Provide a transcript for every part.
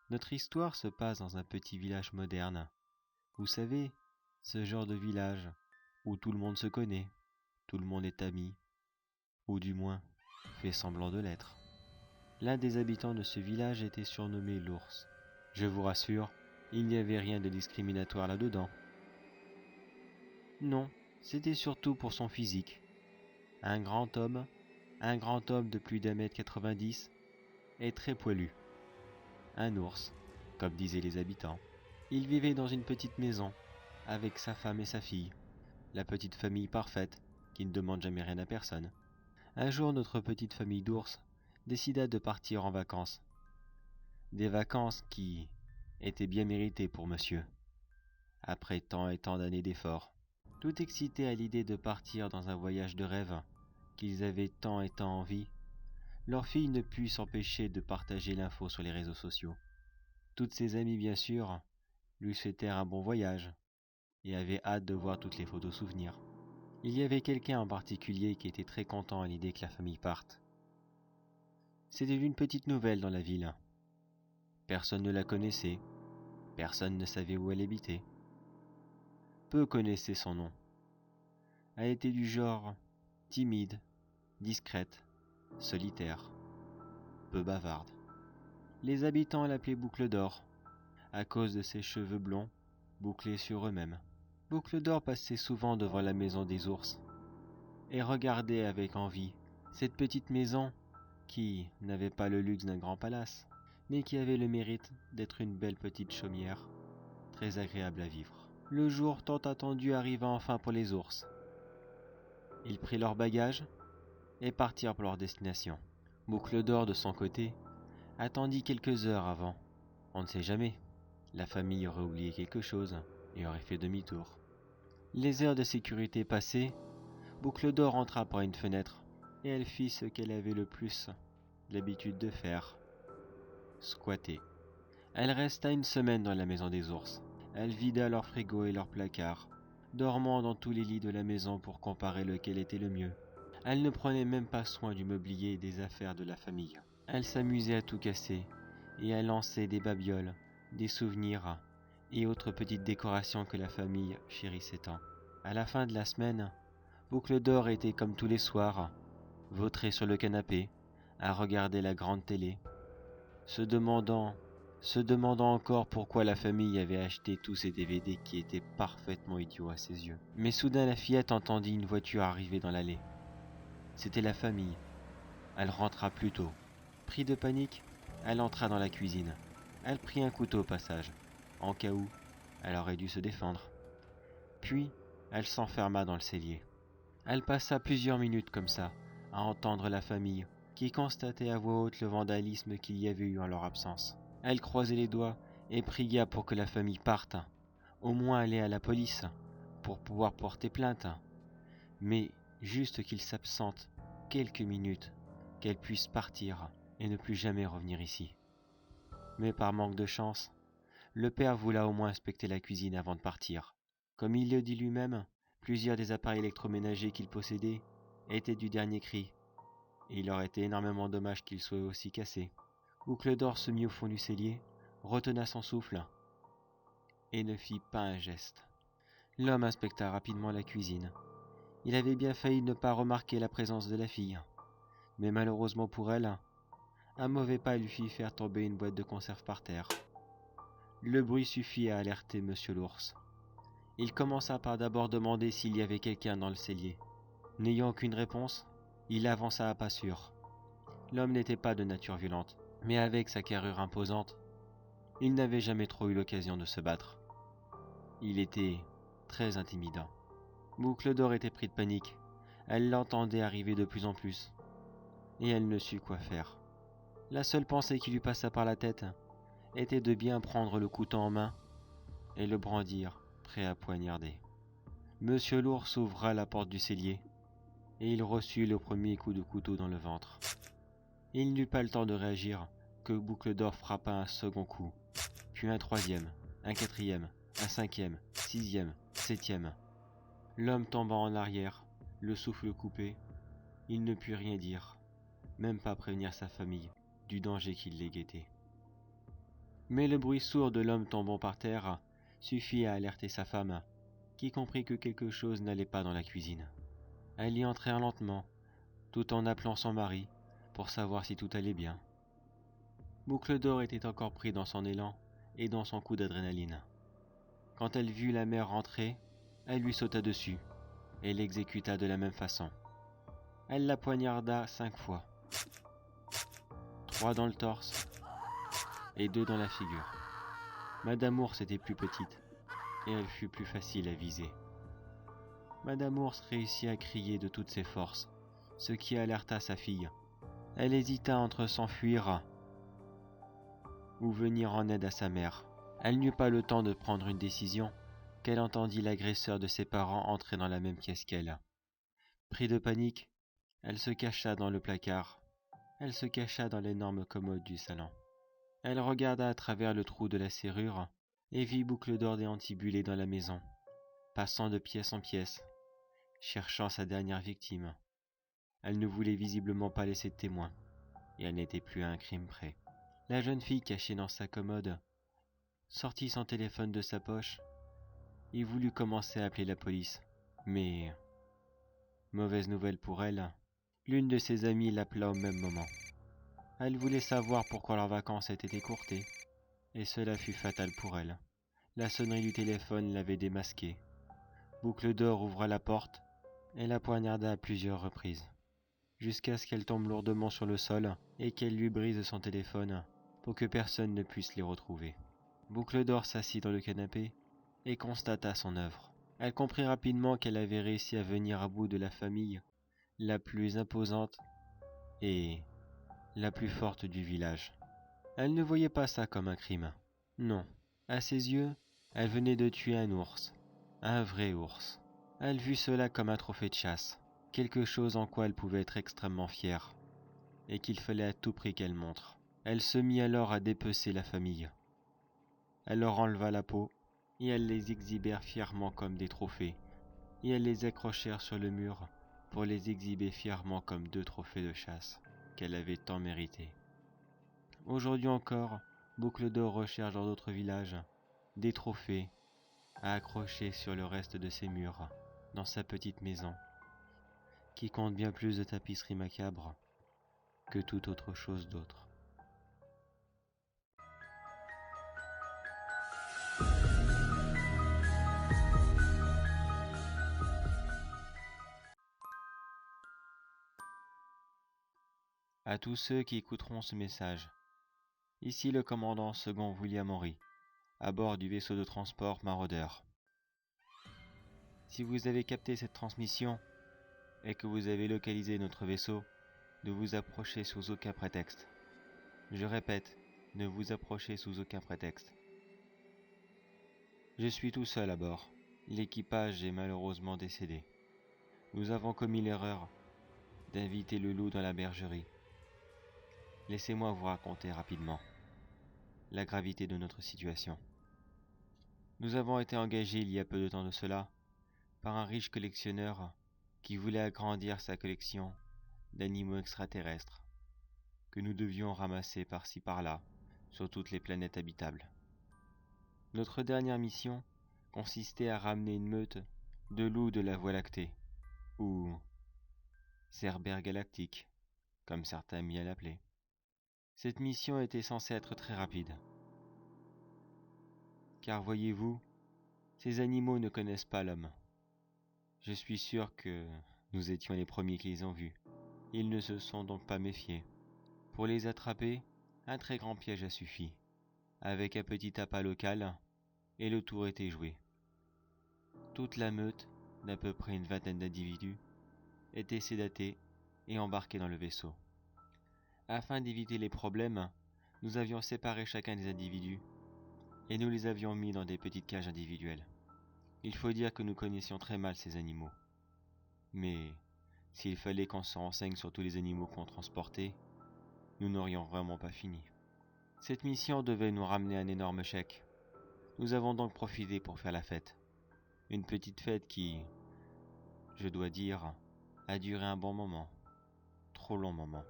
Notre histoire se passe dans un petit village moderne. Vous savez, ce genre de village où tout le monde se connaît, tout le monde est ami, ou du moins fait semblant de l'être. L'un des habitants de ce village était surnommé l'ours. Je vous rassure, il n'y avait rien de discriminatoire là-dedans. Non, c'était surtout pour son physique. Un grand homme de plus d'1,90 m et très poilu. Un ours, comme disaient les habitants. Il vivait dans une petite maison, avec sa femme et sa fille, la petite famille parfaite, qui ne demande jamais rien à personne. Un jour, notre petite famille d'ours décida de partir en vacances. Des vacances qui étaient bien méritées pour monsieur, après tant et tant d'années d'efforts. Tout excités à l'idée de partir dans un voyage de rêve qu'ils avaient tant et tant envie, leur fille ne put s'empêcher de partager l'info sur les réseaux sociaux. Toutes ses amies, bien sûr, lui souhaitèrent un bon voyage et avaient hâte de voir toutes les photos souvenirs. Il y avait quelqu'un en particulier qui était très content à l'idée que la famille parte. C'était une petite nouvelle dans la ville. Personne ne la connaissait, personne ne savait où elle habitait. Peu connaissaient son nom. Elle était du genre timide, discrète, solitaire, peu bavarde. Les habitants l'appelaient Boucle d'Or, à cause de ses cheveux blonds, bouclés sur eux-mêmes. Boucle d'Or passait souvent devant la maison des ours, et regardait avec envie cette petite maison qui n'avait pas le luxe d'un grand palace, mais qui avait le mérite d'être une belle petite chaumière, très agréable à vivre. Le jour tant attendu arriva enfin pour les ours. Ils prirent leurs bagages et partirent pour leur destination. Boucle d'Or, de son côté, attendit quelques heures avant. On ne sait jamais, la famille aurait oublié quelque chose et aurait fait demi-tour. Les heures de sécurité passées, Boucle d'Or entra par une fenêtre et elle fit ce qu'elle avait le plus l'habitude de faire, squatter. Elle resta une semaine dans la maison des ours. Elle vida leur frigo et leurs placards, dormant dans tous les lits de la maison pour comparer lequel était le mieux. Elle ne prenait même pas soin du mobilier et des affaires de la famille. Elle s'amusait à tout casser et à lancer des babioles, des souvenirs et autres petites décorations que la famille chérissait tant. À la fin de la semaine, Boucle d'Or était comme tous les soirs, vautrée sur le canapé, à regarder la grande télé, se demandant encore pourquoi la famille avait acheté tous ces DVD qui étaient parfaitement idiots à ses yeux. Mais soudain la fillette entendit une voiture arriver dans l'allée. C'était la famille. Elle rentra plus tôt. Pris de panique, elle entra dans la cuisine. Elle prit un couteau au passage, en cas où elle aurait dû se défendre. Puis, elle s'enferma dans le cellier. Elle passa plusieurs minutes comme ça, à entendre la famille, qui constatait à voix haute le vandalisme qu'il y avait eu en leur absence. Elle croisait les doigts et pria pour que la famille parte, au moins aller à la police, pour pouvoir porter plainte. Mais juste qu'ils s'absentent quelques minutes, qu'elle puisse partir et ne plus jamais revenir ici. Mais par manque de chance, le père voula au moins inspecter la cuisine avant de partir. Comme il le dit lui-même, plusieurs des appareils électroménagers qu'il possédait étaient du dernier cri, et il aurait été énormément dommage qu'ils soient aussi cassés. Boucle d'Or se mit au fond du cellier, retena son souffle, et ne fit pas un geste. L'homme inspecta rapidement la cuisine. Il avait bien failli ne pas remarquer la présence de la fille, mais malheureusement pour elle, un mauvais pas lui fit faire tomber une boîte de conserve par terre. Le bruit suffit à alerter Monsieur l'ours. Il commença par d'abord demander s'il y avait quelqu'un dans le cellier. N'ayant aucune réponse, il avança à pas sûrs. L'homme n'était pas de nature violente, mais avec sa carrure imposante, il n'avait jamais trop eu l'occasion de se battre. Il était très intimidant. Boucle d'Or était pris de panique. Elle l'entendait arriver de plus en plus, et elle ne sut quoi faire. La seule pensée qui lui passa par la tête était de bien prendre le couteau en main et le brandir, prêt à poignarder. Monsieur l'ours ouvra la porte du cellier, et il reçut le premier coup de couteau dans le ventre. Il n'eut pas le temps de réagir que Boucle d'Or frappa un second coup, puis un troisième, un quatrième, un cinquième, sixième, septième. L'homme tombant en arrière, le souffle coupé, il ne put rien dire, même pas prévenir sa famille du danger qui les guettait. Mais le bruit sourd de l'homme tombant par terre suffit à alerter sa femme, qui comprit que quelque chose n'allait pas dans la cuisine. Elle y entra lentement, tout en appelant son mari, pour savoir si tout allait bien. Boucle d'Or était encore pris dans son élan et dans son coup d'adrénaline. Quand elle vit la mère rentrer, elle lui sauta dessus et l'exécuta de la même façon. Elle la poignarda 5 fois, 3 dans le torse et 2 dans la figure. Madame Ours était plus petite et elle fut plus facile à viser. Madame Ours réussit à crier de toutes ses forces, ce qui alerta sa fille. Elle hésita entre s'enfuir ou venir en aide à sa mère. Elle n'eut pas le temps de prendre une décision qu'elle entendit l'agresseur de ses parents entrer dans la même pièce qu'elle. Pris de panique, elle se cacha dans le placard. Elle se cacha dans l'énorme commode du salon. Elle regarda à travers le trou de la serrure et vit Boucle d'Or déambuler dans la maison, passant de pièce en pièce, cherchant sa dernière victime. Elle ne voulait visiblement pas laisser de témoin, et elle n'était plus à un crime près. La jeune fille cachée dans sa commode sortit son téléphone de sa poche et voulut commencer à appeler la police. Mais, mauvaise nouvelle pour elle, l'une de ses amies l'appela au même moment. Elle voulait savoir pourquoi leurs vacances étaient écourtées, et cela fut fatal pour elle. La sonnerie du téléphone l'avait démasquée. Boucle d'Or ouvra la porte et la poignarda à plusieurs reprises, jusqu'à ce qu'elle tombe lourdement sur le sol et qu'elle lui brise son téléphone pour que personne ne puisse les retrouver. Boucle d'Or s'assit dans le canapé et constata son œuvre. Elle comprit rapidement qu'elle avait réussi à venir à bout de la famille la plus imposante et la plus forte du village. Elle ne voyait pas ça comme un crime. Non, à ses yeux, elle venait de tuer un ours. Un vrai ours. Elle vit cela comme un trophée de chasse, quelque chose en quoi elle pouvait être extrêmement fière, et qu'il fallait à tout prix qu'elle montre. Elle se mit alors à dépecer la famille. Elle leur enleva la peau, et elles les exhibèrent fièrement comme des trophées, et elles les accrochèrent sur le mur pour les exhiber fièrement comme 2 trophées de chasse qu'elle avait tant mérités. Aujourd'hui encore, Boucle d'Or recherche dans d'autres villages des trophées à accrocher sur le reste de ses murs, dans sa petite maison, qui compte bien plus de tapisseries macabres que toute autre chose d'autre. À tous ceux qui écouteront ce message, ici le commandant second William Henry, à bord du vaisseau de transport Maraudeur. Si vous avez capté cette transmission et que vous avez localisé notre vaisseau, ne vous approchez sous aucun prétexte. Je répète, ne vous approchez sous aucun prétexte. Je suis tout seul à bord. L'équipage est malheureusement décédé. Nous avons commis l'erreur d'inviter le loup dans la bergerie. Laissez-moi vous raconter rapidement la gravité de notre situation. Nous avons été engagés il y a peu de temps de cela par un riche collectionneur qui voulait agrandir sa collection d'animaux extraterrestres que nous devions ramasser par-ci par-là sur toutes les planètes habitables. Notre dernière mission consistait à ramener une meute de loups de la Voie lactée, ou Cerbère galactique, comme certains aiment bien l'appeler. Cette mission était censée être très rapide. Car voyez-vous, ces animaux ne connaissent pas l'homme. Je suis sûr que nous étions les premiers qui les ont vus. Ils ne se sont donc pas méfiés. Pour les attraper, un très grand piège a suffi, avec un petit appât local, et le tour était joué. Toute la meute, d'à peu près une vingtaine d'individus, était sédatée et embarquée dans le vaisseau. Afin d'éviter les problèmes, nous avions séparé chacun des individus et nous les avions mis dans des petites cages individuelles. Il faut dire que nous connaissions très mal ces animaux. Mais s'il fallait qu'on se renseigne sur tous les animaux qu'on transportait, nous n'aurions vraiment pas fini. Cette mission devait nous ramener un énorme chèque, Nous avons donc profité pour faire la fête. Une petite fête qui, je dois dire, a duré un bon moment. Trop long moment.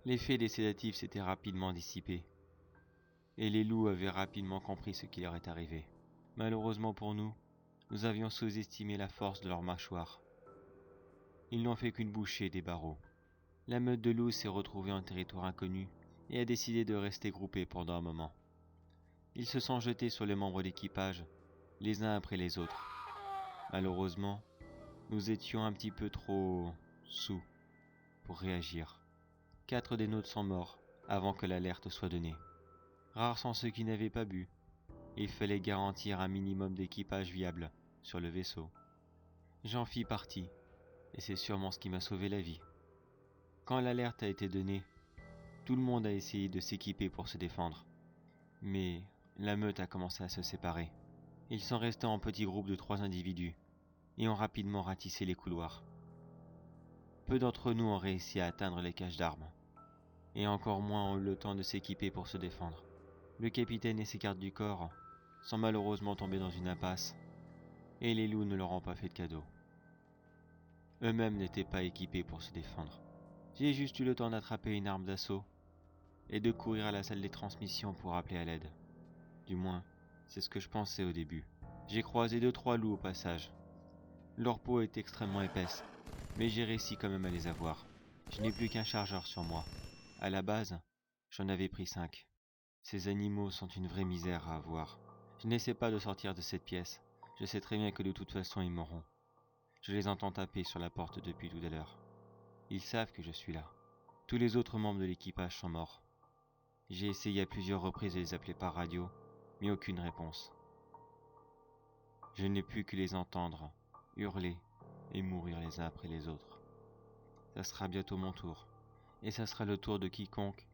L'effet des sédatifs s'était rapidement dissipé, et les loups avaient rapidement compris ce qui leur est arrivé. Malheureusement pour nous, nous avions sous-estimé la force de leurs mâchoires. Ils n'ont fait qu'une bouchée des barreaux. La meute de loups s'est retrouvée en territoire inconnu et a décidé de rester groupée pendant un moment. Ils se sont jetés sur les membres d'équipage, les uns après les autres. Malheureusement, nous étions un petit peu trop saouls pour réagir. 4 des nôtres sont morts avant que l'alerte soit donnée. Rares sont ceux qui n'avaient pas bu. Il fallait garantir un minimum d'équipage viable sur le vaisseau. J'en fis partie, et c'est sûrement ce qui m'a sauvé la vie. Quand l'alerte a été donnée, tout le monde a essayé de s'équiper pour se défendre. Mais la meute a commencé à se séparer. Ils sont restés en petits groupes de 3 individus et ont rapidement ratissé les couloirs. Peu d'entre nous ont réussi à atteindre les caches d'armes, et encore moins ont eu le temps de s'équiper pour se défendre. Le capitaine et ses gardes du corps sont malheureusement tombés dans une impasse, et les loups ne leur ont pas fait de cadeau. Eux-mêmes n'étaient pas équipés pour se défendre. J'ai juste eu le temps d'attraper une arme d'assaut et de courir à la salle des transmissions pour appeler à l'aide. Du moins, c'est ce que je pensais au début. J'ai croisé 2-3 loups au passage. Leur peau est extrêmement épaisse, mais j'ai réussi quand même à les avoir. Je n'ai plus qu'un chargeur sur moi. À la base, j'en avais pris 5. Ces animaux sont une vraie misère à avoir. Je n'essaie pas de sortir de cette pièce. Je sais très bien que de toute façon ils mourront. Je les entends taper sur la porte depuis tout à l'heure. Ils savent que je suis là. Tous les autres membres de l'équipage sont morts. J'ai essayé à plusieurs reprises de les appeler par radio, mais aucune réponse. Je n'ai pu que les entendre, hurler et mourir les uns après les autres. Ça sera bientôt mon tour, et ça sera le tour de quiconque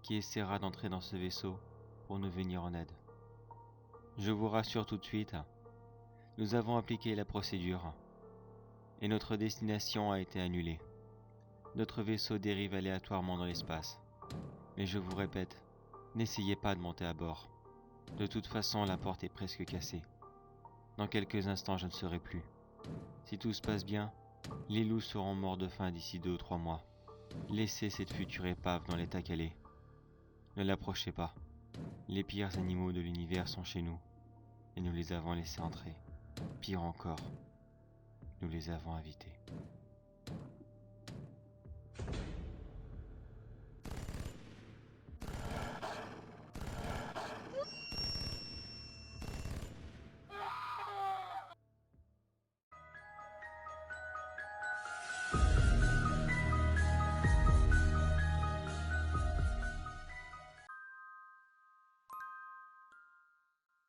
qui essaiera d'entrer dans ce vaisseau pour nous venir en aide. Je vous rassure tout de suite, nous avons appliqué la procédure, et notre destination a été annulée. Notre vaisseau dérive aléatoirement dans l'espace. Mais je vous répète, n'essayez pas de monter à bord. De toute façon, la porte est presque cassée. Dans quelques instants, je ne serai plus. Si tout se passe bien, les loups seront morts de faim d'ici 2 ou 3 mois. Laissez cette future épave dans l'état qu'elle est. Ne l'approchez pas. Les pires animaux de l'univers sont chez nous, et nous les avons laissés entrer. Pire encore, nous les avons invités.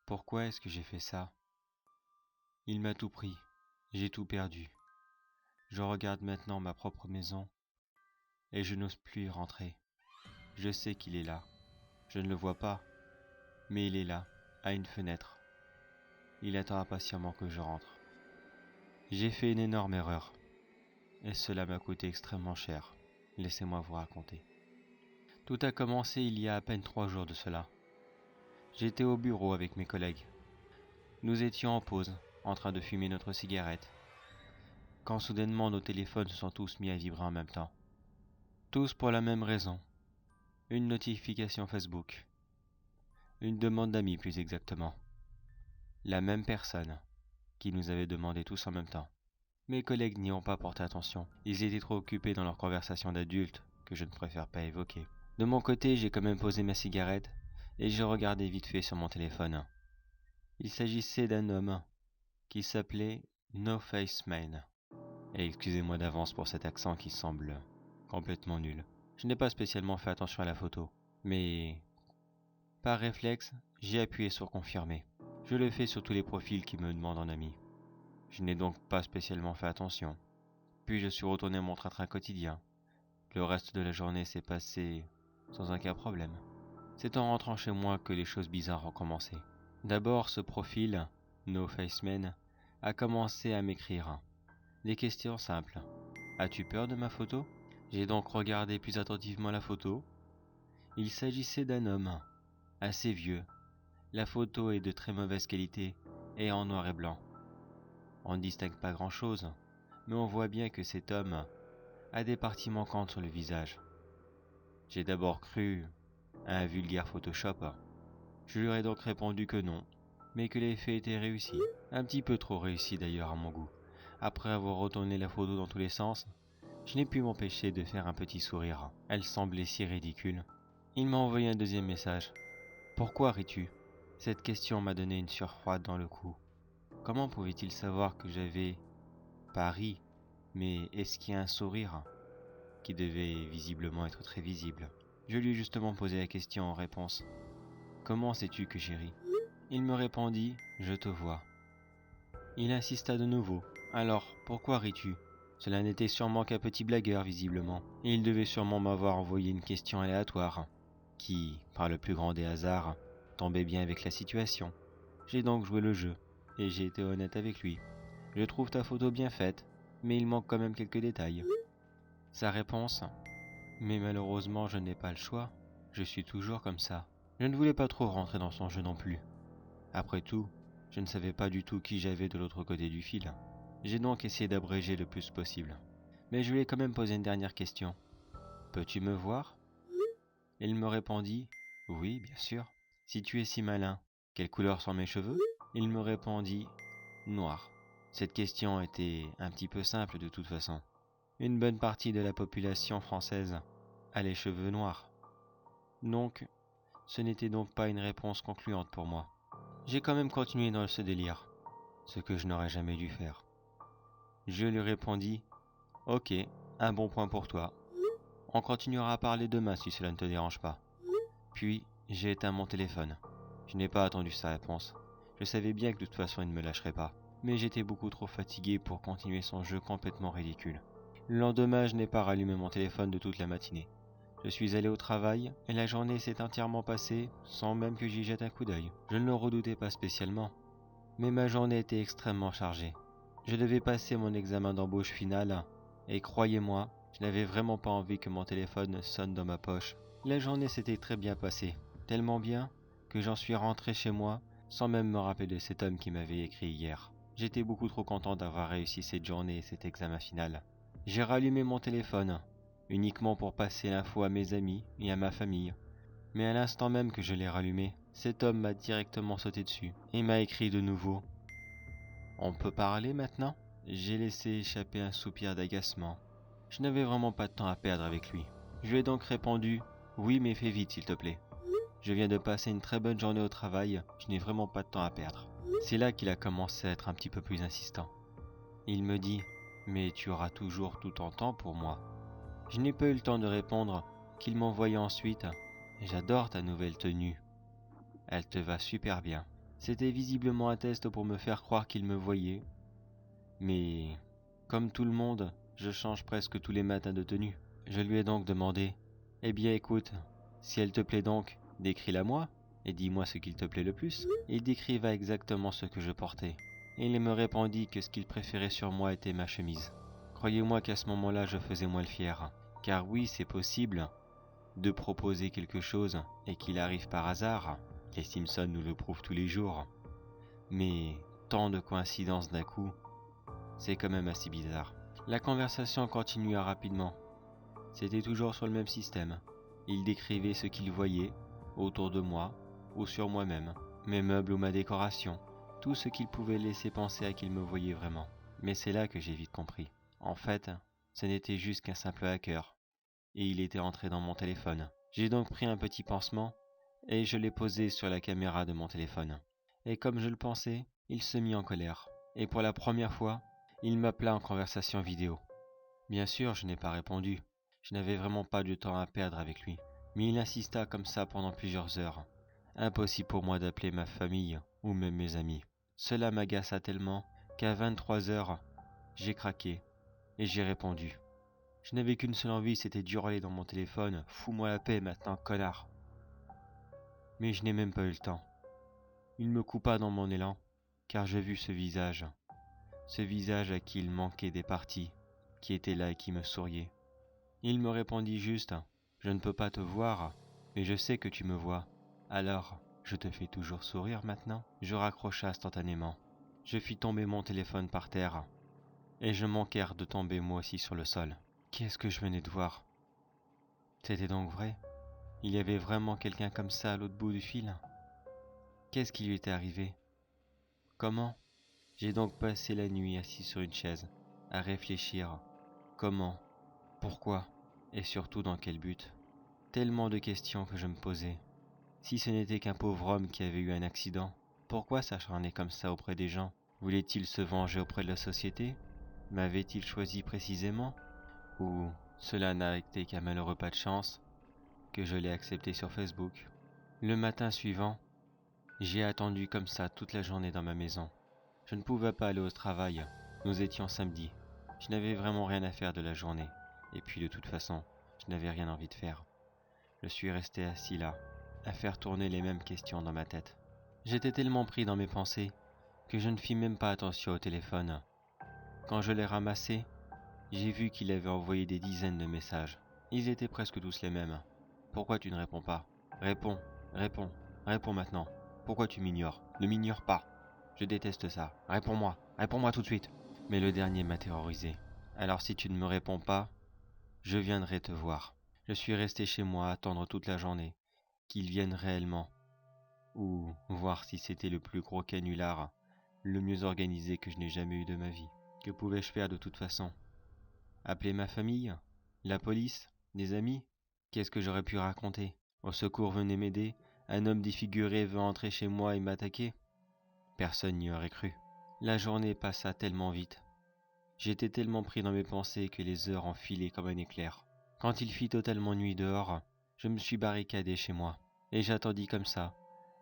Pourquoi est-ce que j'ai fait ça? Il m'a tout pris, j'ai tout perdu. Je regarde maintenant ma propre maison, et je n'ose plus y rentrer. Je sais qu'il est là. Je ne le vois pas, mais il est là, à une fenêtre. Il attend impatiemment que je rentre. J'ai fait une énorme erreur, et cela m'a coûté extrêmement cher. Laissez-moi vous raconter. Tout a commencé il y a à peine 3 jours de cela. J'étais au bureau avec mes collègues. Nous étions en pause, en train de fumer notre cigarette, quand soudainement nos téléphones se sont tous mis à vibrer en même temps. Tous pour la même raison. Une notification Facebook. Une demande d'amis plus exactement. La même personne qui nous avait demandé tous en même temps. Mes collègues n'y ont pas porté attention. Ils étaient trop occupés dans leur conversation d'adultes que je ne préfère pas évoquer. De mon côté, j'ai quand même posé ma cigarette et j'ai regardé vite fait sur mon téléphone. Il s'agissait d'un homme qui s'appelait No Face Man. Et excusez-moi d'avance pour cet accent qui semble complètement nul. Je n'ai pas spécialement fait attention à la photo, mais par réflexe, j'ai appuyé sur confirmer. Je le fais sur tous les profils qui me demandent en ami. Je n'ai donc pas spécialement fait attention. Puis je suis retourné à mon train-train quotidien. Le reste de la journée s'est passé sans aucun problème. C'est en rentrant chez moi que les choses bizarres ont commencé. D'abord, ce profil, No Face Man, a commencé à m'écrire des questions simples. As-tu peur de ma photo? J'ai donc regardé plus attentivement la photo. Il s'agissait d'un homme, assez vieux, La photo est de très mauvaise qualité et en noir et blanc. On ne distingue pas grand-chose, mais on voit bien que cet homme a des parties manquantes sur le visage. J'ai d'abord cru à un vulgaire Photoshop. Je lui ai donc répondu que non, mais que l'effet était réussi. Un petit peu trop réussi d'ailleurs à mon goût. Après avoir retourné la photo dans tous les sens, je n'ai pu m'empêcher de faire un petit sourire. Elle semblait si ridicule. Il m'a envoyé un deuxième message. Pourquoi ris-tu? Cette question m'a donné une sueur froide dans le cou. Comment pouvait-il savoir que j'avais pas ri, mais esquissé un sourire qui devait visiblement être très visible? Je lui ai justement posé la question en réponse. Comment sais-tu que j'ai ri? Il me répondit, je te vois. Il insista de nouveau. Alors, pourquoi ris-tu? Cela n'était sûrement qu'un petit blagueur, visiblement, et il devait sûrement m'avoir envoyé une question aléatoire, qui, par le plus grand des hasards, tombait bien avec la situation. J'ai donc joué le jeu, et j'ai été honnête avec lui. Je trouve ta photo bien faite, mais il manque quand même quelques détails. Sa réponse, mais malheureusement je n'ai pas le choix, je suis toujours comme ça. Je ne voulais pas trop rentrer dans son jeu non plus. Après tout, je ne savais pas du tout qui j'avais de l'autre côté du fil. J'ai donc essayé d'abréger le plus possible. Mais je lui ai quand même posé une dernière question. Peux-tu me voir? Il me répondit, oui, bien sûr. Si tu es si malin, quelle couleur sont mes cheveux? Il me répondit, noir. Cette question était un petit peu simple de toute façon. Une bonne partie de la population française a les cheveux noirs. Donc, ce n'était donc pas une réponse concluante pour moi. J'ai quand même continué dans ce délire, ce que je n'aurais jamais dû faire. Je lui répondis, ok, un bon point pour toi. On continuera à parler demain si cela ne te dérange pas. Puis, j'ai éteint mon téléphone. Je n'ai pas attendu sa réponse. Je savais bien que de toute façon il ne me lâcherait pas, mais j'étais beaucoup trop fatigué pour continuer son jeu complètement ridicule. Le lendemain, je n'ai pas rallumé mon téléphone de toute la matinée. Je suis allé au travail et la journée s'est entièrement passée sans même que j'y jette un coup d'œil. Je ne le redoutais pas spécialement, mais ma journée était extrêmement chargée. Je devais passer mon examen d'embauche final et croyez-moi, je n'avais vraiment pas envie que mon téléphone sonne dans ma poche. La journée s'était très bien passée, tellement bien que j'en suis rentré chez moi sans même me rappeler de cet homme qui m'avait écrit hier. J'étais beaucoup trop content d'avoir réussi cette journée et cet examen final. J'ai rallumé mon téléphone, uniquement pour passer l'info à mes amis et à ma famille. Mais à l'instant même que je l'ai rallumé, cet homme m'a directement sauté dessus et m'a écrit de nouveau. On peut parler maintenant? J'ai laissé échapper un soupir d'agacement. Je n'avais vraiment pas de temps à perdre avec lui. Je lui ai donc répondu, oui mais fais vite s'il te plaît. Je viens de passer une très bonne journée au travail, je n'ai vraiment pas de temps à perdre. C'est là qu'il a commencé à être un petit peu plus insistant. Il me dit, mais tu auras toujours tout ton temps pour moi. Je n'ai pas eu le temps de répondre qu'il m'envoyait ensuite. J'adore ta nouvelle tenue. Elle te va super bien. C'était visiblement un test pour me faire croire qu'il me voyait. Mais, comme tout le monde, je change presque tous les matins de tenue. Je lui ai donc demandé, eh bien écoute, si elle te plaît donc, décris-la moi, et dis-moi ce qu'il te plaît le plus. Il décriva exactement ce que je portais. Et il me répondit que ce qu'il préférait sur moi était ma chemise. Croyez-moi qu'à ce moment-là, je faisais moins le fier. Car oui, c'est possible de proposer quelque chose et qu'il arrive par hasard. Les Simpsons nous le prouvent tous les jours. Mais tant de coïncidences d'un coup, c'est quand même assez bizarre. La conversation continua rapidement. C'était toujours sur le même système. Il décrivait ce qu'il voyait autour de moi ou sur moi-même, mes meubles ou ma décoration, tout ce qu'il pouvait laisser penser à qu'il me voyait vraiment. Mais c'est là que j'ai vite compris. En fait, ce n'était juste qu'un simple hacker, et il était entré dans mon téléphone. J'ai donc pris un petit pansement et je l'ai posé sur la caméra de mon téléphone. Et comme je le pensais, il se mit en colère. Et pour la première fois, il m'appela en conversation vidéo. Bien sûr, je n'ai pas répondu. Je n'avais vraiment pas de temps à perdre avec lui. Mais il insista comme ça pendant plusieurs heures. Impossible pour moi d'appeler ma famille ou même mes amis. Cela m'agaça tellement qu'à 23 heures, j'ai craqué et j'ai répondu. Je n'avais qu'une seule envie, c'était d'hurler dans mon téléphone. Fous-moi la paix maintenant, connard. Mais je n'ai même pas eu le temps. Il me coupa dans mon élan, car j'ai vu ce visage à qui il manquait des parties, qui était là et qui me souriait. Il me répondit juste, je ne peux pas te voir, mais je sais que tu me vois. Alors, Je te fais toujours sourire maintenant ?» Je raccrocha instantanément. Je fis tomber mon téléphone par terre, et je manquai de tomber moi aussi sur le sol. Qu'est-ce que je venais de voir? C'était donc vrai? Il y avait vraiment quelqu'un comme ça à l'autre bout du fil? Qu'est-ce qui lui était arrivé? Comment? J'ai donc passé la nuit assis sur une chaise, à réfléchir. Comment? Pourquoi? Et surtout dans quel but? Tellement de questions que je me posais. Si ce n'était qu'un pauvre homme qui avait eu un accident, pourquoi s'acharner comme ça auprès des gens? Voulait-il se venger auprès de la société? M'avait-il choisi précisément? Ou cela n'a été qu'un malheureux pas de chance, que je l'ai accepté sur Facebook? Le matin suivant, j'ai attendu comme ça toute la journée dans ma maison. Je ne pouvais pas aller au travail. Nous étions samedi. Je n'avais vraiment rien à faire de la journée. Et puis de toute façon, je n'avais rien envie de faire. Je suis resté assis là, à faire tourner les mêmes questions dans ma tête. J'étais tellement pris dans mes pensées que je ne fis même pas attention au téléphone. Quand je l'ai ramassé, j'ai vu qu'il avait envoyé des dizaines de messages. Ils étaient presque tous les mêmes. Pourquoi tu ne réponds pas? Réponds, réponds, réponds maintenant. Pourquoi tu m'ignores? Ne m'ignore pas. Je déteste ça. Réponds-moi, réponds-moi tout de suite. Mais le dernier m'a terrorisé. Alors si tu ne me réponds pas, je viendrai te voir. Je suis resté chez moi à attendre toute la journée, qu'il vienne réellement. Ou voir si c'était le plus gros canular, le mieux organisé que je n'ai jamais eu de ma vie. Que pouvais-je faire de toute façon? Appeler ma famille? La police? Des amis? Qu'est-ce que j'aurais pu raconter? Au secours, venez m'aider. Un homme défiguré veut entrer chez moi et m'attaquer? Personne n'y aurait cru. La journée passa tellement vite. J'étais tellement pris dans mes pensées que les heures enfilaient comme un éclair. Quand il fit totalement nuit dehors, je me suis barricadé chez moi, et j'attendis comme ça,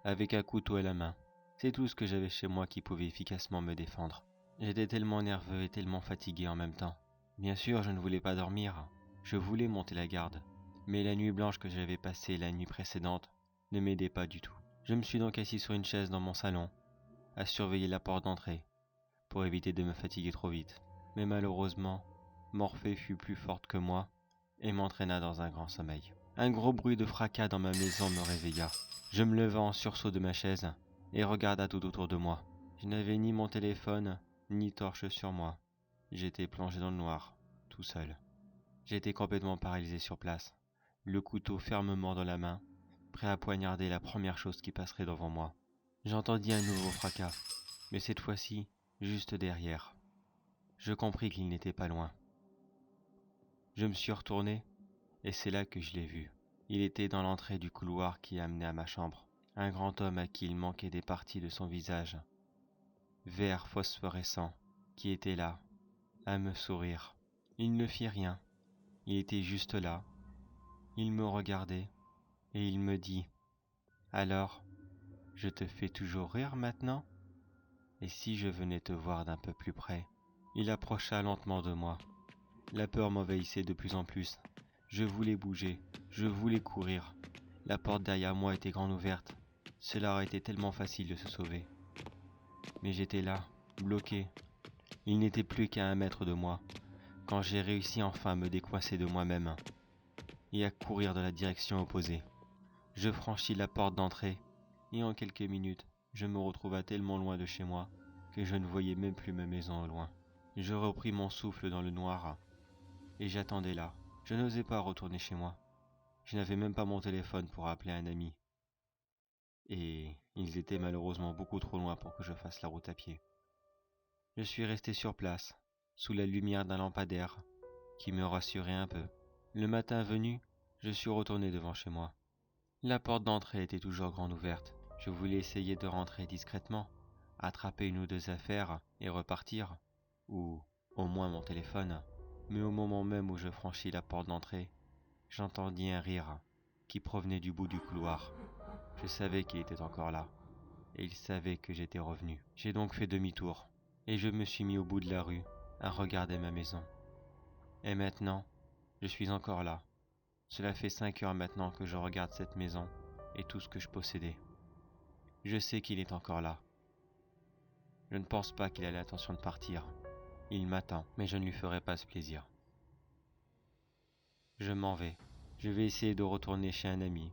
avec un couteau à la main. C'est tout ce que j'avais chez moi qui pouvait efficacement me défendre. J'étais tellement nerveux et tellement fatigué en même temps. Bien sûr, je ne voulais pas dormir. Je voulais monter la garde. Mais la nuit blanche que j'avais passée la nuit précédente ne m'aidait pas du tout. Je me suis donc assis sur une chaise dans mon salon, à surveiller la porte d'entrée, pour éviter de me fatiguer trop vite. Mais malheureusement, Morphée fut plus forte que moi et m'entraîna dans un grand sommeil. Un gros bruit de fracas dans ma maison me réveilla. Je me leva en sursaut de ma chaise et regarda tout autour de moi. Je n'avais ni mon téléphone, ni torche sur moi. J'étais plongé dans le noir, tout seul. J'étais complètement paralysé sur place, le couteau fermement dans la main, prêt à poignarder la première chose qui passerait devant moi. J'entendis un nouveau fracas, mais cette fois-ci, juste derrière. Je compris qu'il n'était pas loin. Je me suis retourné, et c'est là que je l'ai vu. Il était dans l'entrée du couloir qui amenait à ma chambre. Un grand homme à qui il manquait des parties de son visage, vert phosphorescent, qui était là, à me sourire. Il ne fit rien, il était juste là. Il me regardait, et il me dit: «Alors, je te fais toujours rire maintenant? Et si je venais te voir d'un peu plus près?» Il approcha lentement de moi. La peur m'envahissait de plus en plus. Je voulais bouger, je voulais courir. La porte derrière moi était grande ouverte. Cela aurait été tellement facile de se sauver. Mais j'étais là, bloqué. Il n'était plus qu'à 1 mètre de moi, quand j'ai réussi enfin à me décoincer de moi-même et à courir dans la direction opposée. Je franchis la porte d'entrée, et en quelques minutes, je me retrouva tellement loin de chez moi que je ne voyais même plus ma maison au loin. Je repris mon souffle dans le noir, et j'attendais là. Je n'osais pas retourner chez moi. Je n'avais même pas mon téléphone pour appeler un ami. Et ils étaient malheureusement beaucoup trop loin pour que je fasse la route à pied. Je suis resté sur place, sous la lumière d'un lampadaire, qui me rassurait un peu. Le matin venu, je suis retourné devant chez moi. La porte d'entrée était toujours grande ouverte. Je voulais essayer de rentrer discrètement, attraper une ou deux affaires et repartir, ou au moins mon téléphone. Mais au moment même où je franchis la porte d'entrée, j'entendis un rire qui provenait du bout du couloir. Je savais qu'il était encore là, et il savait que j'étais revenu. J'ai donc fait demi-tour, et je me suis mis au bout de la rue, à regarder ma maison. Et maintenant, je suis encore là. Cela fait 5 heures maintenant que je regarde cette maison et tout ce que je possédais. Je sais qu'il est encore là. Je ne pense pas qu'il a l'intention de partir. Il m'attend, mais je ne lui ferai pas ce plaisir. Je m'en vais. Je vais essayer de retourner chez un ami,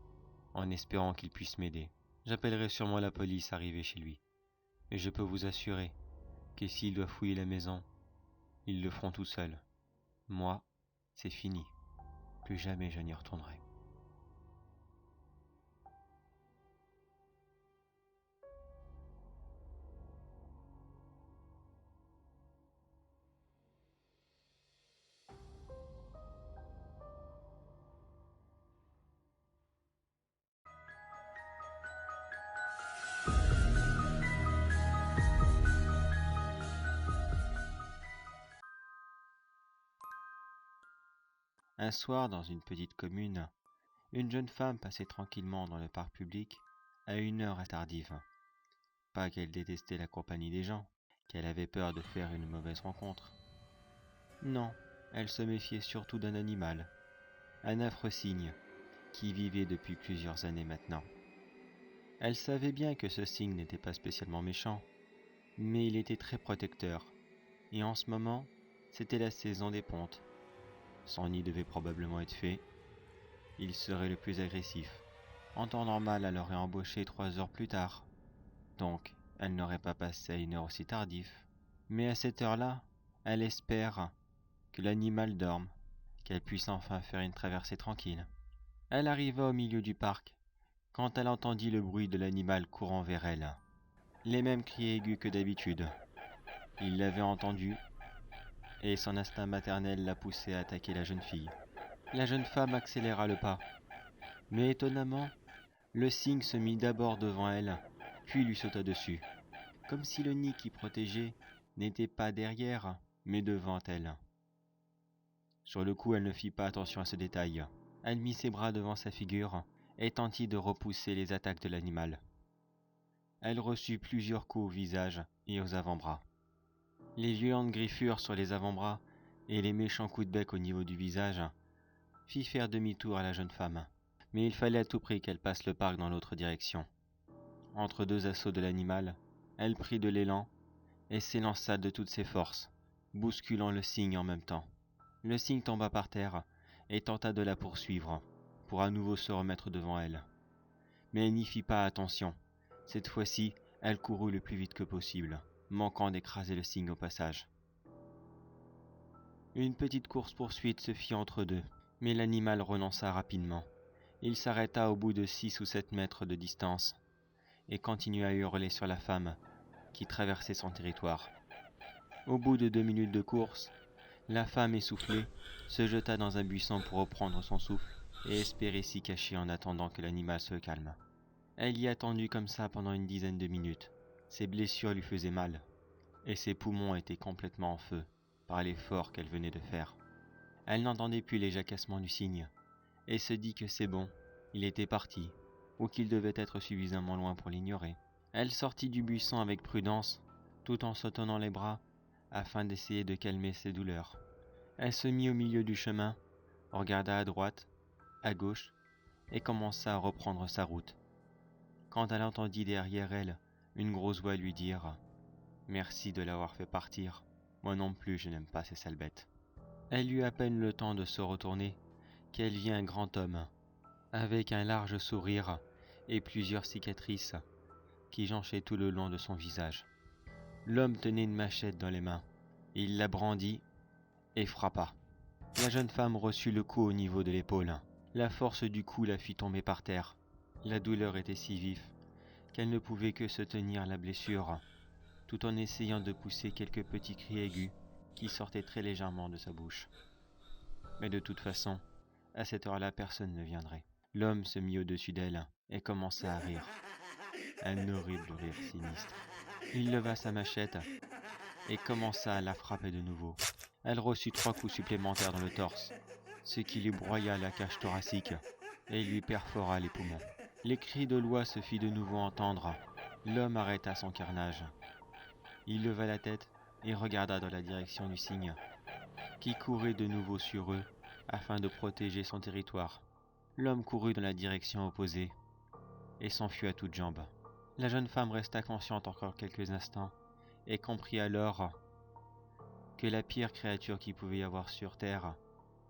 en espérant qu'il puisse m'aider. J'appellerai sûrement la police arrivée chez lui. Et je peux vous assurer que s'il doit fouiller la maison, ils le feront tout seuls. Moi, c'est fini. Plus jamais je n'y retournerai. Un soir, dans une petite commune, une jeune femme passait tranquillement dans le parc public à une heure tardive. Pas qu'elle détestait la compagnie des gens, qu'elle avait peur de faire une mauvaise rencontre. Non, elle se méfiait surtout d'un animal, un affreux cygne, qui vivait depuis plusieurs années maintenant. Elle savait bien que ce cygne n'était pas spécialement méchant, mais il était très protecteur, et en ce moment, c'était la saison des pontes. Son nid devait probablement être fait, il serait le plus agressif. En temps normal, elle aurait embauché 3 heures plus tard, donc elle n'aurait pas passé à une heure aussi tardive. Mais à cette heure-là, elle espère que l'animal dorme, qu'elle puisse enfin faire une traversée tranquille. Elle arriva au milieu du parc, quand elle entendit le bruit de l'animal courant vers elle. Les mêmes cris aigus que d'habitude. Il l'avait entendu, et son instinct maternel la poussait à attaquer la jeune fille. La jeune femme accéléra le pas, mais étonnamment, le cygne se mit d'abord devant elle, puis lui sauta dessus, comme si le nid qui protégeait n'était pas derrière, mais devant elle. Sur le coup, elle ne fit pas attention à ce détail. Elle mit ses bras devant sa figure et tentit de repousser les attaques de l'animal. Elle reçut plusieurs coups au visage et aux avant-bras. Les violentes griffures sur les avant-bras et les méchants coups de bec au niveau du visage fit faire demi-tour à la jeune femme. Mais il fallait à tout prix qu'elle passe le parc dans l'autre direction. Entre deux assauts de l'animal, elle prit de l'élan et s'élança de toutes ses forces, bousculant le cygne en même temps. Le cygne tomba par terre et tenta de la poursuivre, pour à nouveau se remettre devant elle. Mais elle n'y fit pas attention. Cette fois-ci, elle courut le plus vite que possible, manquant d'écraser le cygne au passage. Une petite course-poursuite se fit entre deux, mais l'animal renonça rapidement. Il s'arrêta au bout de 6 ou 7 mètres de distance et continua à hurler sur la femme qui traversait son territoire. Au bout de 2 minutes de course, la femme essoufflée se jeta dans un buisson pour reprendre son souffle et espérer s'y cacher en attendant que l'animal se calme. Elle y attendit comme ça pendant une dizaine de minutes. Ses blessures lui faisaient mal, et ses poumons étaient complètement en feu par l'effort qu'elle venait de faire. Elle n'entendait plus les jacassements du cygne, et se dit que c'est bon, il était parti, ou qu'il devait être suffisamment loin pour l'ignorer. Elle sortit du buisson avec prudence, tout en se tenant les bras, afin d'essayer de calmer ses douleurs. Elle se mit au milieu du chemin, regarda à droite, à gauche, et commença à reprendre sa route. Quand elle entendit derrière elle une grosse voix lui dire « Merci de l'avoir fait partir, moi non plus je n'aime pas ces sales bêtes ». Elle eut à peine le temps de se retourner qu'elle vit un grand homme, avec un large sourire et plusieurs cicatrices qui jonchaient tout le long de son visage. L'homme tenait une machette dans les mains. Il la brandit et frappa. La jeune femme reçut le coup au niveau de l'épaule. La force du coup la fit tomber par terre. La douleur était si vive qu'elle ne pouvait que se tenir la blessure, tout en essayant de pousser quelques petits cris aigus qui sortaient très légèrement de sa bouche. Mais de toute façon, à cette heure-là, personne ne viendrait. L'homme se mit au-dessus d'elle et commença à rire. Un horrible rire sinistre. Il leva sa machette et commença à la frapper de nouveau. Elle reçut 3 coups supplémentaires dans le torse, ce qui lui broya la cage thoracique et lui perfora les poumons. Les cris de l'oie se fit de nouveau entendre. L'homme arrêta son carnage. Il leva la tête et regarda dans la direction du cygne, qui courait de nouveau sur eux afin de protéger son territoire. L'homme courut dans la direction opposée et s'enfuit à toutes jambes. La jeune femme resta consciente encore quelques instants et comprit alors que la pire créature qu'il pouvait y avoir sur terre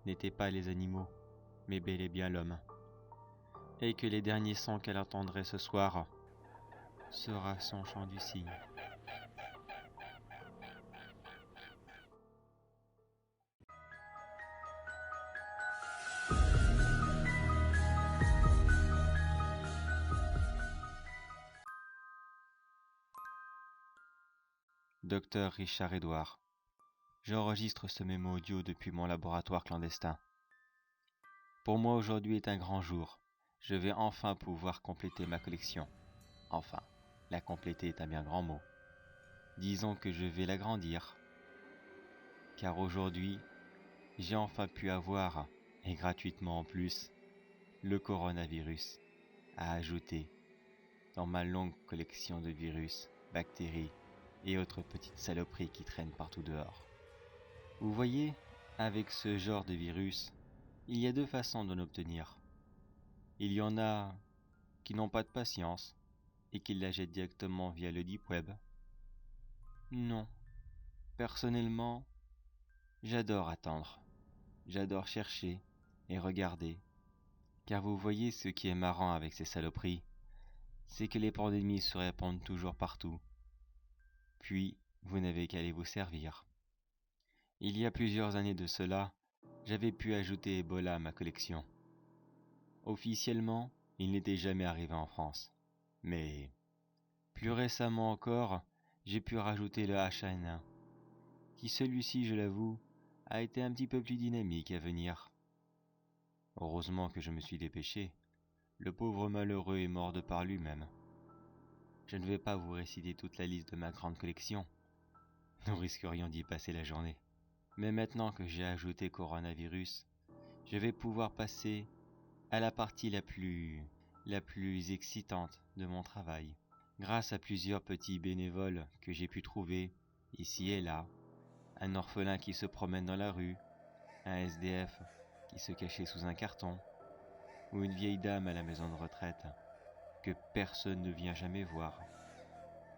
n'était pas les animaux, mais bel et bien l'homme, et que les derniers sons qu'elle entendrait ce soir sera son chant du cygne. Docteur Richard Edouard. J'enregistre ce mémo audio depuis mon laboratoire clandestin. Pour moi, aujourd'hui est un grand jour. Je vais enfin pouvoir compléter ma collection. Enfin, la compléter est un bien grand mot. Disons que je vais l'agrandir. Car aujourd'hui, j'ai enfin pu avoir, et gratuitement en plus, le coronavirus à ajouter dans ma longue collection de virus, bactéries et autres petites saloperies qui traînent partout dehors. Vous voyez, avec ce genre de virus, il y a deux façons d'en obtenir. Il y en a qui n'ont pas de patience et qui la jettent directement via le deep web. Non, personnellement, j'adore attendre, j'adore chercher et regarder. Car vous voyez, ce qui est marrant avec ces saloperies, c'est que les pandémies se répandent toujours partout. Puis, vous n'avez qu'à les vous servir. Il y a plusieurs années de cela, j'avais pu ajouter Ebola à ma collection. Officiellement, il n'était jamais arrivé en France. Mais plus récemment encore, j'ai pu rajouter le H1N1, qui celui-ci, je l'avoue, a été un petit peu plus dynamique à venir. Heureusement que je me suis dépêché. Le pauvre malheureux est mort de par lui-même. Je ne vais pas vous réciter toute la liste de ma grande collection. Nous risquerions d'y passer la journée. Mais maintenant que j'ai ajouté coronavirus, je vais pouvoir passer à la partie la plus excitante de mon travail. Grâce à plusieurs petits bénévoles que j'ai pu trouver, ici et là, un orphelin qui se promène dans la rue, un SDF qui se cachait sous un carton, ou une vieille dame à la maison de retraite que personne ne vient jamais voir.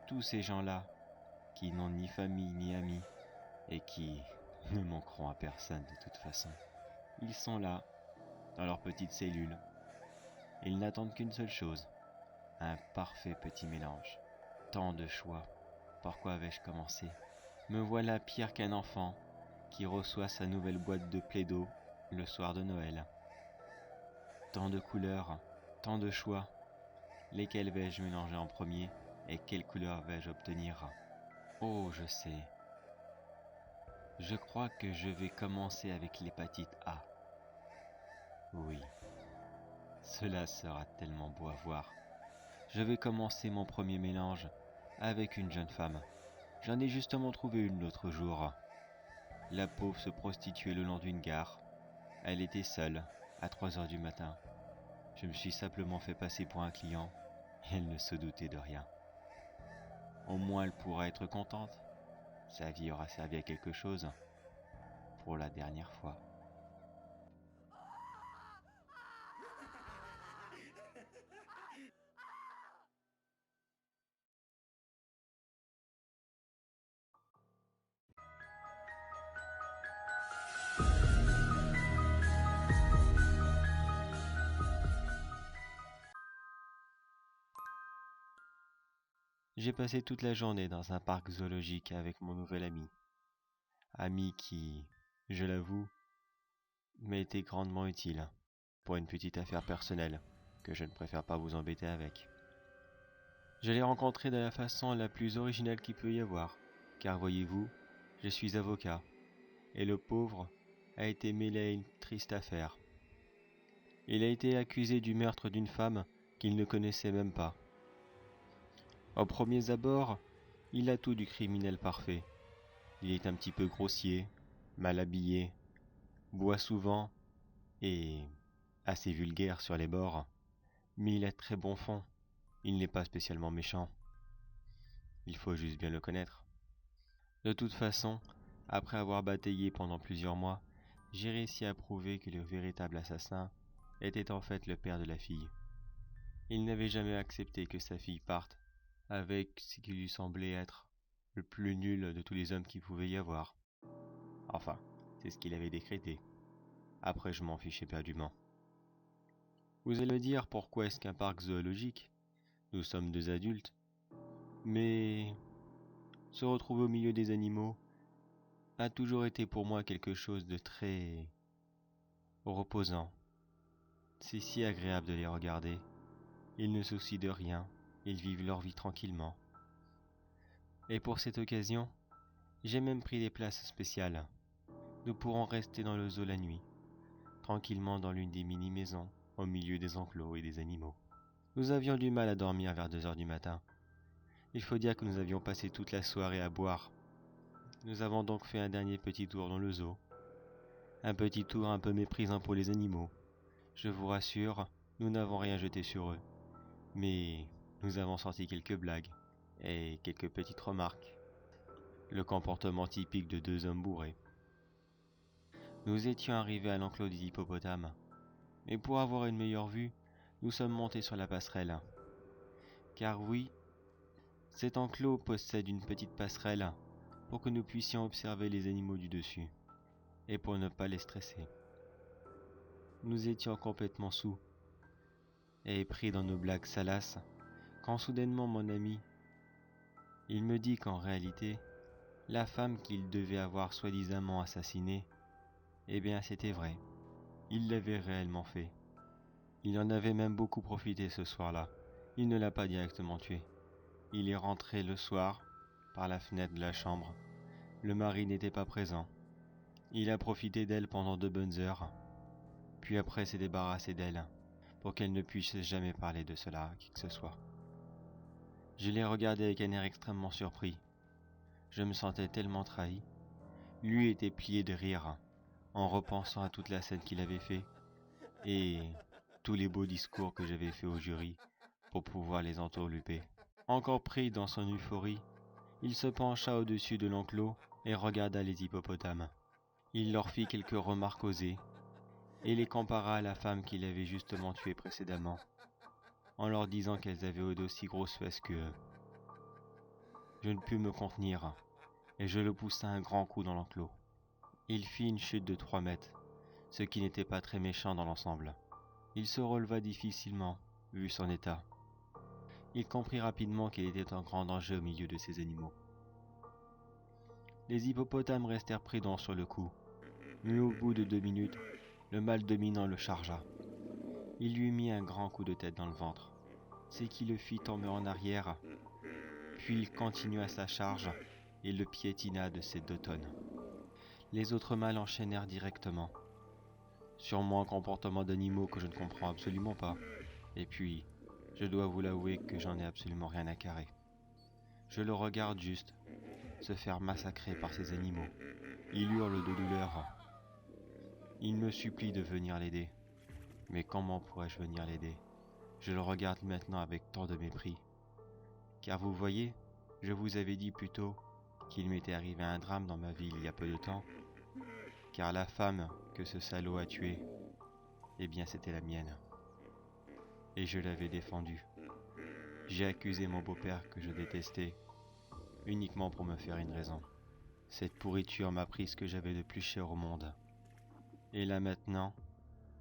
Tous ces gens-là, qui n'ont ni famille ni amis, et qui ne manqueront à personne de toute façon. Ils sont là, dans leur petite cellule. Ils n'attendent qu'une seule chose, un parfait petit mélange. Tant de choix. Par quoi vais-je commencer? Me voilà pire qu'un enfant qui reçoit sa nouvelle boîte de Play-Doh le soir de Noël. Tant de couleurs, tant de choix. Lesquels vais-je mélanger en premier et quelle couleur vais-je obtenir? Oh, je sais. Je crois que je vais commencer avec l'hépatite A. Oui, cela sera tellement beau à voir. Je vais commencer mon premier mélange avec une jeune femme. J'en ai justement trouvé une l'autre jour. La pauvre se prostituait le long d'une gare. Elle était seule, à 3 heures du matin. Je me suis simplement fait passer pour un client. Elle ne se doutait de rien. Au moins elle pourra être contente. Sa vie aura servi à quelque chose. Pour la dernière fois. J'ai passé toute la journée dans un parc zoologique avec mon nouvel ami. Ami qui, je l'avoue, m'a été grandement utile pour une petite affaire personnelle que je ne préfère pas vous embêter avec. Je l'ai rencontré de la façon la plus originale qu'il peut y avoir, car voyez-vous, je suis avocat, et le pauvre a été mêlé à une triste affaire. Il a été accusé du meurtre d'une femme qu'il ne connaissait même pas. Au premier abord, il a tout du criminel parfait. Il est un petit peu grossier, mal habillé, boit souvent et assez vulgaire sur les bords, mais il a très bon fond. Il n'est pas spécialement méchant. Il faut juste bien le connaître. De toute façon, après avoir bataillé pendant plusieurs mois, j'ai réussi à prouver que le véritable assassin était en fait le père de la fille. Il n'avait jamais accepté que sa fille parte avec ce qui lui semblait être le plus nul de tous les hommes qu'il pouvait y avoir. Enfin, c'est ce qu'il avait décrété. Après, je m'en fichais éperdument. Vous allez me dire pourquoi est-ce qu'un parc zoologique? Nous sommes deux adultes, Mais se retrouver au milieu des animaux a toujours été pour moi quelque chose de très reposant. C'est si agréable de les regarder. Ils ne soucient de rien, ils vivent leur vie tranquillement. Et pour cette occasion, j'ai même pris des places spéciales. Nous pourrons rester dans le zoo la nuit, tranquillement dans l'une des mini-maisons, au milieu des enclos et des animaux. Nous avions du mal à dormir vers 2 heures du matin. Il faut dire que nous avions passé toute la soirée à boire. Nous avons donc fait un dernier petit tour dans le zoo. Un petit tour un peu méprisant pour les animaux. Je vous rassure, nous n'avons rien jeté sur eux. Mais nous avons sorti quelques blagues et quelques petites remarques. Le comportement typique de 2 hommes bourrés. Nous étions arrivés à l'enclos des hippopotames. Et pour avoir une meilleure vue, nous sommes montés sur la passerelle. Car oui, cet enclos possède une petite passerelle pour que nous puissions observer les animaux du dessus et pour ne pas les stresser. Nous étions complètement saouls et pris dans nos blagues salaces quand soudainement mon ami, il me dit qu'en réalité, la femme qu'il devait avoir soi-disant assassinée, eh bien c'était vrai, il l'avait réellement fait. Il en avait même beaucoup profité ce soir-là. Il ne l'a pas directement tuée. Il est rentré le soir, par la fenêtre de la chambre. Le mari n'était pas présent. Il a profité d'elle pendant 2 bonnes heures, puis après s'est débarrassé d'elle, pour qu'elle ne puisse jamais parler de cela à qui que ce soit. Je l'ai regardé avec un air extrêmement surpris. Je me sentais tellement trahi. Lui était plié de rire, en repensant à toute la scène qu'il avait fait, et tous les beaux discours que j'avais fait au jury, pour pouvoir les entourlouper. Encore pris dans son euphorie, il se pencha au-dessus de l'enclos et regarda les hippopotames. Il leur fit quelques remarques osées et les compara à la femme qu'il avait justement tuée précédemment, en leur disant qu'elles avaient d'aussi grosses fesses qu'eux. Je ne pus me contenir et je le poussai un grand coup dans l'enclos. Il fit une chute de 3 mètres, ce qui n'était pas très méchant dans l'ensemble. Il se releva difficilement, vu son état. Il comprit rapidement qu'il était en grand danger au milieu de ces animaux. Les hippopotames restèrent prudents sur le coup, mais au bout de 2 minutes, le mâle dominant le chargea. Il lui mit un grand coup de tête dans le ventre, ce qui le fit tomber en arrière, puis il continua sa charge et le piétina de ses 2 tonnes. Les autres mâles enchaînèrent directement. Sûrement un comportement d'animaux que je ne comprends absolument pas, et puis, je dois vous l'avouer que j'en ai absolument rien à carrer. Je le regarde juste se faire massacrer par ces animaux. Il hurle de douleur. Il me supplie de venir l'aider. Mais comment pourrais-je venir l'aider? Je le regarde maintenant avec tant de mépris. Car vous voyez, je vous avais dit plus tôt qu'il m'était arrivé un drame dans ma vie il y a peu de temps. Car la femme que ce salaud a tuée, eh bien c'était la mienne. Et je l'avais défendue. J'ai accusé mon beau-père que je détestais, uniquement pour me faire une raison. Cette pourriture m'a pris ce que j'avais de plus cher au monde. Et là maintenant,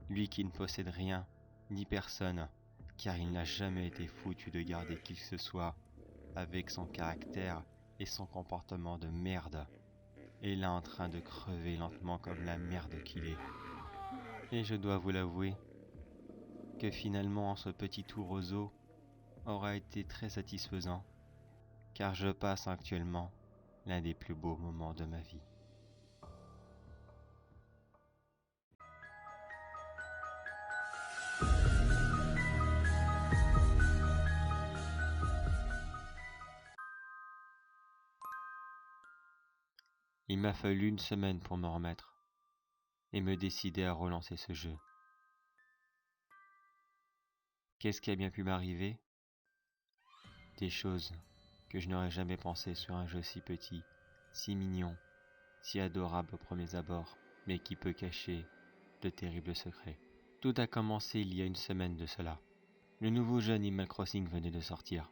lui qui ne possède rien, ni personne, car il n'a jamais été foutu de garder qui que ce soit, avec son caractère et son comportement de merde, est là en train de crever lentement comme la merde qu'il est. Et je dois vous l'avouer, que finalement ce petit tour au zoo aura été très satisfaisant, car je passe actuellement l'un des plus beaux moments de ma vie. Il m'a fallu une semaine pour me remettre et me décider à relancer ce jeu. Qu'est-ce qui a bien pu m'arriver? Des choses que je n'aurais jamais pensé sur un jeu si petit, si mignon, si adorable aux premiers abords, mais qui peut cacher de terribles secrets. Tout a commencé il y a une semaine de cela. Le nouveau jeu Animal Crossing venait de sortir.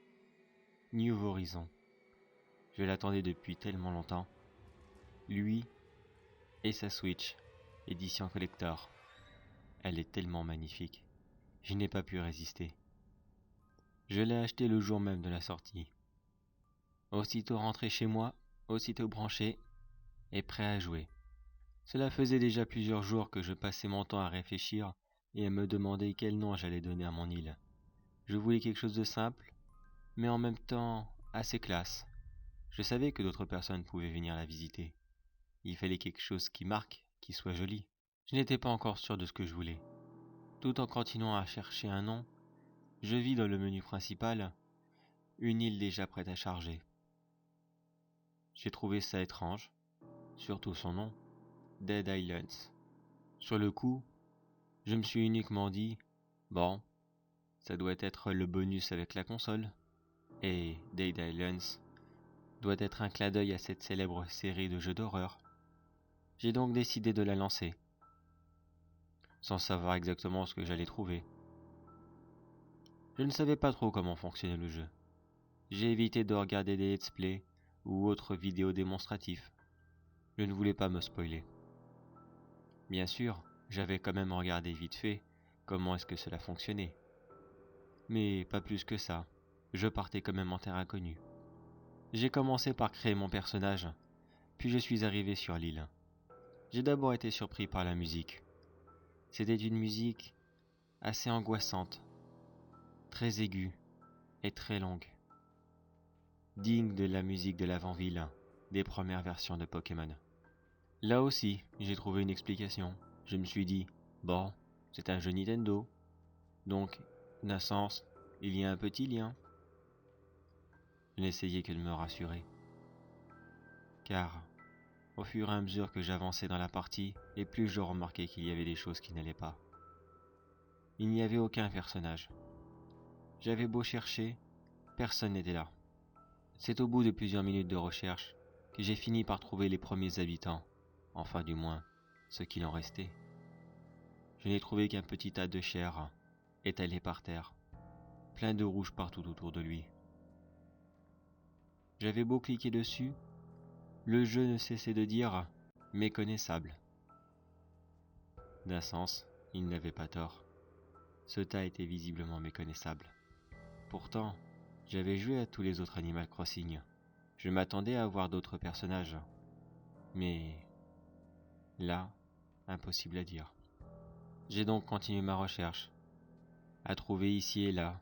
New Horizon. Je l'attendais depuis tellement longtemps. Lui et sa Switch, édition collector. Elle est tellement magnifique. Je n'ai pas pu résister. Je l'ai acheté le jour même de la sortie. Aussitôt rentré chez moi, aussitôt branché et prêt à jouer. Cela faisait déjà plusieurs jours que je passais mon temps à réfléchir et à me demander quel nom j'allais donner à mon île. Je voulais quelque chose de simple, mais en même temps assez classe. Je savais que d'autres personnes pouvaient venir la visiter. Il fallait quelque chose qui marque, qui soit joli. Je n'étais pas encore sûr de ce que je voulais. Tout en continuant à chercher un nom, je vis dans le menu principal une île déjà prête à charger. J'ai trouvé ça étrange, surtout son nom, Dead Islands. Sur le coup, je me suis uniquement dit, bon, ça doit être le bonus avec la console, et Dead Islands doit être un clin d'œil à cette célèbre série de jeux d'horreur. J'ai donc décidé de la lancer, sans savoir exactement ce que j'allais trouver. Je ne savais pas trop comment fonctionnait le jeu. J'ai évité de regarder des let's play ou autres vidéos démonstratifs. Je ne voulais pas me spoiler. Bien sûr, j'avais quand même regardé vite fait comment est-ce que cela fonctionnait. Mais pas plus que ça, je partais quand même en terre inconnue. J'ai commencé par créer mon personnage, puis je suis arrivé sur l'île. J'ai d'abord été surpris par la musique. C'était une musique assez angoissante, très aiguë et très longue, digne de la musique de l'avant-ville des premières versions de Pokémon. Là aussi, j'ai trouvé une explication. Je me suis dit, bon, c'est un jeu Nintendo, donc, d'un sens, il y a un petit lien. Je n'essayais que de me rassurer. Car, au fur et à mesure que j'avançais dans la partie, et plus je remarquais qu'il y avait des choses qui n'allaient pas. Il n'y avait aucun personnage. J'avais beau chercher, personne n'était là. C'est au bout de plusieurs minutes de recherche que j'ai fini par trouver les premiers habitants, enfin du moins, ce qu'il en restait. Je n'ai trouvé qu'un petit tas de chair étalé par terre, plein de rouge partout autour de lui. J'avais beau cliquer dessus, le jeu ne cessait de dire « méconnaissable ». D'un sens, il n'avait pas tort. Ce tas était visiblement méconnaissable. Pourtant, j'avais joué à tous les autres Animal Crossing. Je m'attendais à voir d'autres personnages. Mais là, impossible à dire. J'ai donc continué ma recherche, à trouver ici et là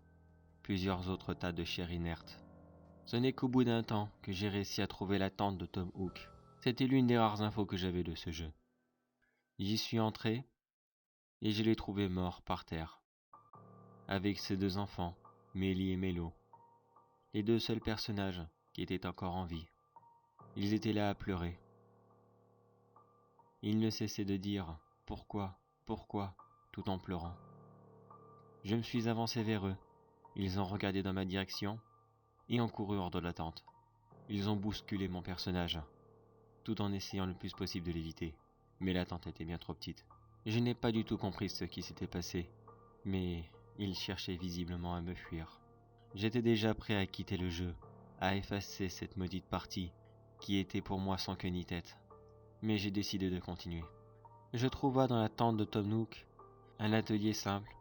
plusieurs autres tas de chair inerte. Ce n'est qu'au bout d'un temps que j'ai réussi à trouver la tente de Tom Hook. C'était l'une des rares infos que j'avais de ce jeu. J'y suis entré et je l'ai trouvé mort par terre, avec ses deux enfants, Mélie et Mélo, les deux seuls personnages qui étaient encore en vie. Ils étaient là à pleurer. Ils ne cessaient de dire « Pourquoi ? Pourquoi ?» tout en pleurant. Je me suis avancé vers eux. Ils ont regardé dans ma direction et ont couru hors de la tente. Ils ont bousculé mon personnage, tout en essayant le plus possible de l'éviter. Mais la tente était bien trop petite. Je n'ai pas du tout compris ce qui s'était passé, mais ils cherchaient visiblement à me fuir. J'étais déjà prêt à quitter le jeu, à effacer cette maudite partie qui était pour moi sans queue ni tête. Mais j'ai décidé de continuer. Je trouva dans la tente de Tom Nook un atelier simple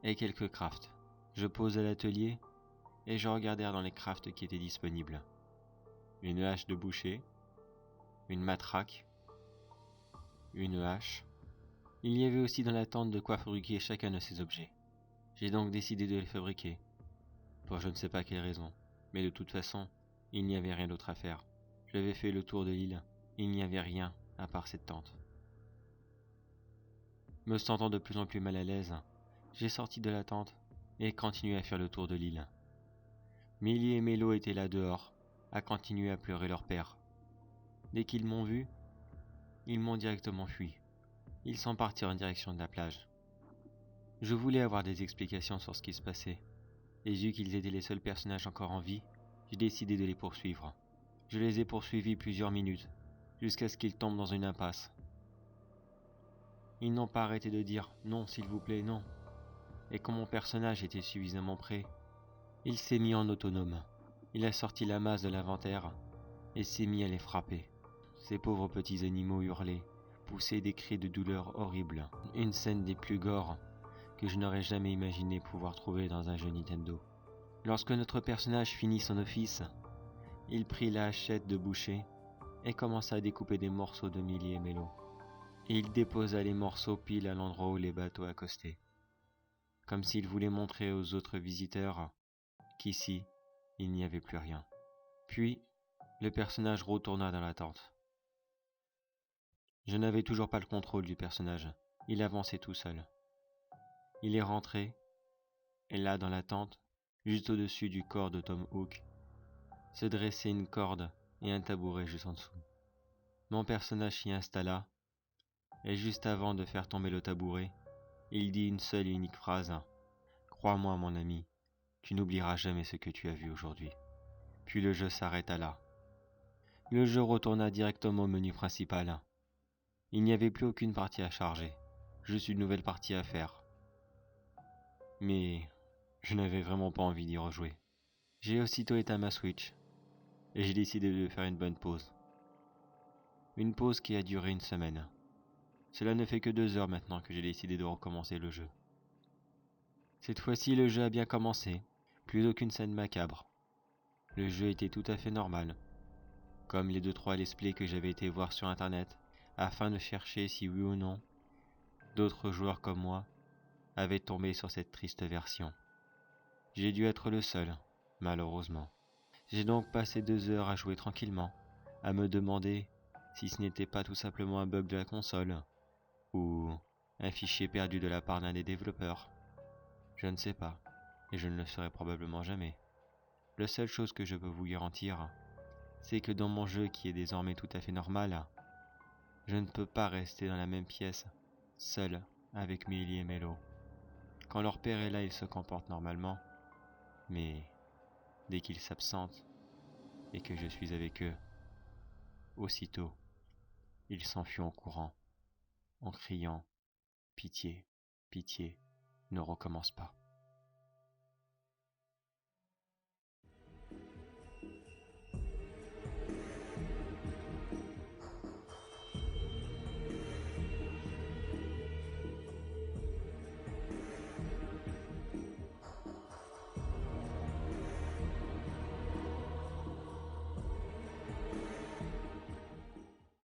et quelques crafts. Je posai l'atelier et je regardai dans les crafts qui étaient disponibles. Une hache de boucher, une matraque, une hache. Il y avait aussi dans la tente de quoi fabriquer chacun de ces objets. J'ai donc décidé de les fabriquer, pour je ne sais pas quelle raison, mais de toute façon, il n'y avait rien d'autre à faire. J'avais fait le tour de l'île, il n'y avait rien à part cette tente. Me sentant de plus en plus mal à l'aise, j'ai sorti de la tente et continué à faire le tour de l'île. Millie et Mélo étaient là dehors, à continuer à pleurer leur père. Dès qu'ils m'ont vu, ils m'ont directement fui. Ils sont partis en direction de la plage. Je voulais avoir des explications sur ce qui se passait, et vu qu'ils étaient les seuls personnages encore en vie, j'ai décidé de les poursuivre. Je les ai poursuivis plusieurs minutes, jusqu'à ce qu'ils tombent dans une impasse. Ils n'ont pas arrêté de dire « non, s'il vous plaît, non ». Et quand mon personnage était suffisamment prêt, il s'est mis en autonome. Il a sorti la masse de l'inventaire et s'est mis à les frapper. Ces pauvres petits animaux hurlaient, poussaient des cris de douleur horribles. Une scène des plus gores que je n'aurais jamais imaginé pouvoir trouver dans un jeu Nintendo. Lorsque notre personnage finit son office, Il prit la hachette de boucher et commença à découper des morceaux de Millie et Mélo. Et il déposa les morceaux pile à l'endroit où les bateaux accostaient, comme s'il voulait montrer aux autres visiteurs qu'ici, il n'y avait plus rien. Puis, le personnage retourna dans la tente. Je n'avais toujours pas le contrôle du personnage. Il avançait tout seul. Il est rentré, et là, dans la tente, juste au-dessus du corps de Tom Hook, se dressait une corde et un tabouret juste en dessous. Mon personnage s'y installa, et juste avant de faire tomber le tabouret, il dit une seule et unique phrase. « Crois-moi, mon ami, tu n'oublieras jamais ce que tu as vu aujourd'hui. » Puis le jeu s'arrêta là. Le jeu retourna directement au menu principal. Il n'y avait plus aucune partie à charger, juste une nouvelle partie à faire. Mais je n'avais vraiment pas envie d'y rejouer. J'ai aussitôt éteint ma Switch, et j'ai décidé de faire une bonne pause. Une pause qui a duré une semaine. Cela ne fait que 2 heures maintenant que j'ai décidé de recommencer le jeu. Cette fois-ci, le jeu a bien commencé, plus aucune scène macabre. Le jeu était tout à fait normal, comme les 2-3 let's play que j'avais été voir sur internet, afin de chercher si oui ou non, d'autres joueurs comme moi avaient tombé sur cette triste version. J'ai dû être le seul, malheureusement. J'ai donc passé 2 heures à jouer tranquillement, à me demander si ce n'était pas tout simplement un bug de la console, ou un fichier perdu de la part d'un des développeurs. Je ne sais pas, et je ne le saurai probablement jamais. La seule chose que je peux vous garantir, c'est que dans mon jeu qui est désormais tout à fait normal, je ne peux pas rester dans la même pièce, seul, avec Millie et Mélo. Quand leur père est là, ils se comportent normalement, mais dès qu'ils s'absentent et que je suis avec eux, aussitôt, ils s'enfuient en courant, en criant « Pitié, pitié, ne recommence pas ».